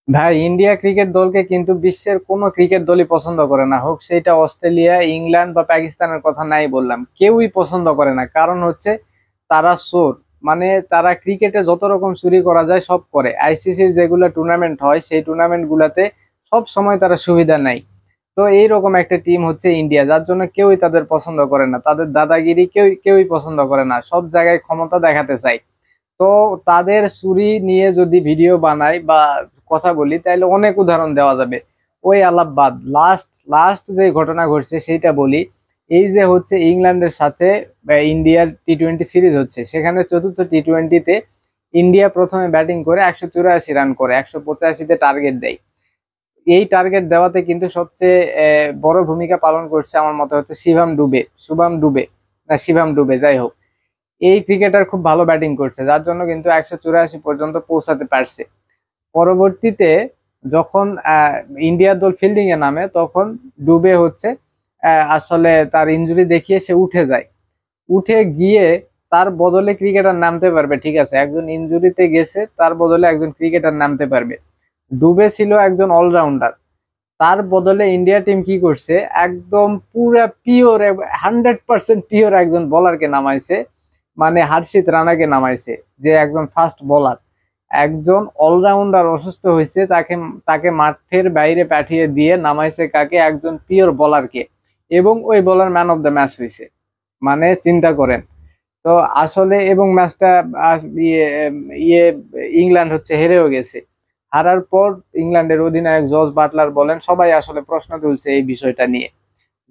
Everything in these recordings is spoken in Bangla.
ভাই, ইন্ডিয়া ক্রিকেট দলকে কিন্তু বিশ্বের কোনো ক্রিকেট দলই পছন্দ করে না, হোক সেটা অস্ট্রেলিয়া, ইংল্যান্ড বা পাকিস্তানের কথা নাই বললাম, কেউই পছন্দ করে না। কারণ হচ্ছে তারা চোর। মানে তারা ক্রিকেটে যত রকম চুরি করা যায় সব করে। আইসিসির যেগুলো টুর্নামেন্ট হয় সেই টুর্নামেন্ট গুলাতে সব সময় তারা সুবিধা নেয়। তো এইরকম একটা টিম হচ্ছে ইন্ডিয়া, যার জন্য কেউই তাদের পছন্দ করে না। তাদের দাদাগিরি কেউই পছন্দ করে না, সব জায়গায় ক্ষমতা দেখাতে চায়। তো তাদের চুরি নিয়ে যদি ভিডিও বানাই বা কথা বলি তাহলে অনেক উদাহরণ দেওয়া যাবে। ওই আলাহাবাদ লাস্ট লাস্ট যে ঘটনা ঘটছে সেইটা বলি। এই যে হচ্ছে ইংল্যান্ডের সাথে ইন্ডিয়ার টি-20 সিরিজ হচ্ছে, সেখানে চতুর্থ টি-20-তে ইন্ডিয়া প্রথমে ব্যাটিং করে 184 রান করে 185-তে টার্গেট দেয়। এই টার্গেট দেওয়াতে কিন্তু সবচেয়ে বড় ভূমিকা পালন করছে আমার মতে হচ্ছে শিভাম ডুবে, যাই হোক। এই ক্রিকেটার খুব ভালো ব্যাটিং করছে, যার জন্য কিন্তু 184 পর্যন্ত পৌঁছাতে পারছে। পরবর্তীতে যখন ইন্ডিয়ার দল ফিল্ডিং এ নামে তখন ডুবে হচ্ছে আসলে তার ইনজুরি দেখিয়ে সে উঠে যায়। উঠে গিয়ে তার বদলে ক্রিকেটার নামতে পারবে, ঠিক আছে, একজন ইনজুরিতে গেছে, তার বদলে একজন ক্রিকেটার নামতে পারবে। ডুবে ছিল একজন অলরাউন্ডার। তার বদলে ইন্ডিয়া টিম কি করছে, একদম পুরা পিওর 100% পিওর একজন বোলারকে নামাইছে। মানে হর্ষিত রানাকে নামাইছে, যে একজন ফাস্ট বোলার। একজন অলরাউন্ডার অসুস্থ হয়েছে, তাকে তাকে মাঠের বাইরে পাঠিয়ে দিয়ে নামাইছে কাকে, একজন পিওর বোলারকে। এবং ওই bowler man of the match হয়েছে। মানে চিন্তা করেন। তো আসলে এবং ম্যাচটা ইয়ে ইয়ে ইংল্যান্ড হচ্ছে হেরেও গেছে। হারার পর ইংল্যান্ডের অধিনায়ক জস বাটলার বলেন, সবাই আসলে প্রশ্ন তুলছে এই বিষয়টা নিয়ে।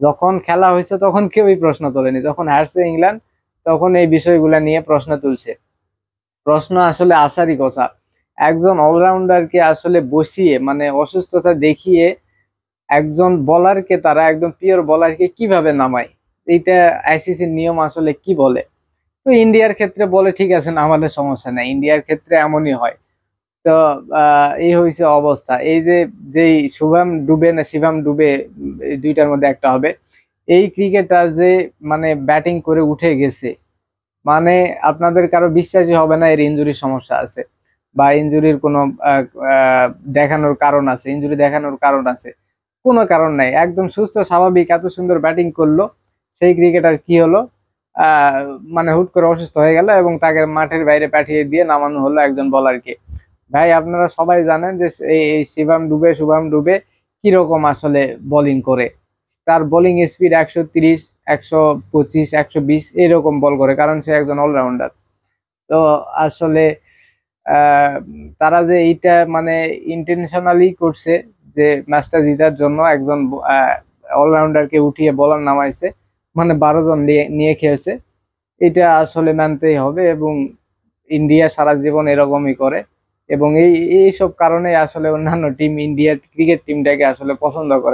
যখন খেলা হয়েছে তখন কেউই প্রশ্ন তোলেনি, যখন হারছে ইংল্যান্ড তখন এই বিষয়গুলো নিয়ে প্রশ্ন তুলছে। প্রশ্ন আসলে আসারই কথা। একজন অলরাউন্ডারকে আসলে বসিয়ে, মানে অসুস্থতা দেখিয়ে একজন বলারকে, তারা একদম পিওর বলারকে কিভাবে নামায়? এইটা আইসিসির নিয়ম আসলে কি বলে? তো ইন্ডিয়ার ক্ষেত্রে বলে ঠিক আছে না, আমাদের সমস্যা নাই, ইন্ডিয়ার ক্ষেত্রে এমনই হয়। তো এই হয়েছে অবস্থা। এই যে যেই শুভম ডুবে না শিভাম ডুবে, এই দুইটার মধ্যে একটা হবে। এই ক্রিকেটার যে মানে ব্যাটিং করে উঠে গেছে, মানে আপনাদের কারো বিশ্বাসই হবে না এর ইনজুরির সমস্যা আছে বা ইনজুরির কোনো আহ, আহ, দেখানোর কারণ আছে, ইনজুরি দেখানোর কারণ আছে। কোনো কারণ নাই, একদম সুস্থ স্বাভাবিক এত সুন্দর ব্যাটিং করলো। সেই ক্রিকেটার কি হলো, আহ মানে হুট করে অসুস্থ হয়ে গেল এবং তাকে মাঠের বাইরে পাঠিয়ে দিয়ে নামানো হলো একজন বোলারকে। ভাই, আপনারা সবাই জানেন যে এই শুভম ডুবে কিরকম আসলে বোলিং করে। তার বোলিং স্পিড 130, 125, 120 এরকম বল করে, কারণ সে একজন অলরাউন্ডার। তো আসলে আহ, তারা যে এইটা মানে ইন্টেনশনালি করছে, যে ম্যাচটা জেতার জন্য একজন অলরাউন্ডারকে উঠিয়ে বলার নামাইছে, মানে 12 জন নিয়ে নিয়ে খেলছে। এটা আসলে মানতেই হবে। এবং ইন্ডিয়া সারা জীবন এরকমই করে। এবং এইসব কারণে আসলে অন্যান্য টিম ইন্ডিয়ার ক্রিকেট টিমটাকে আসলে পছন্দ করে।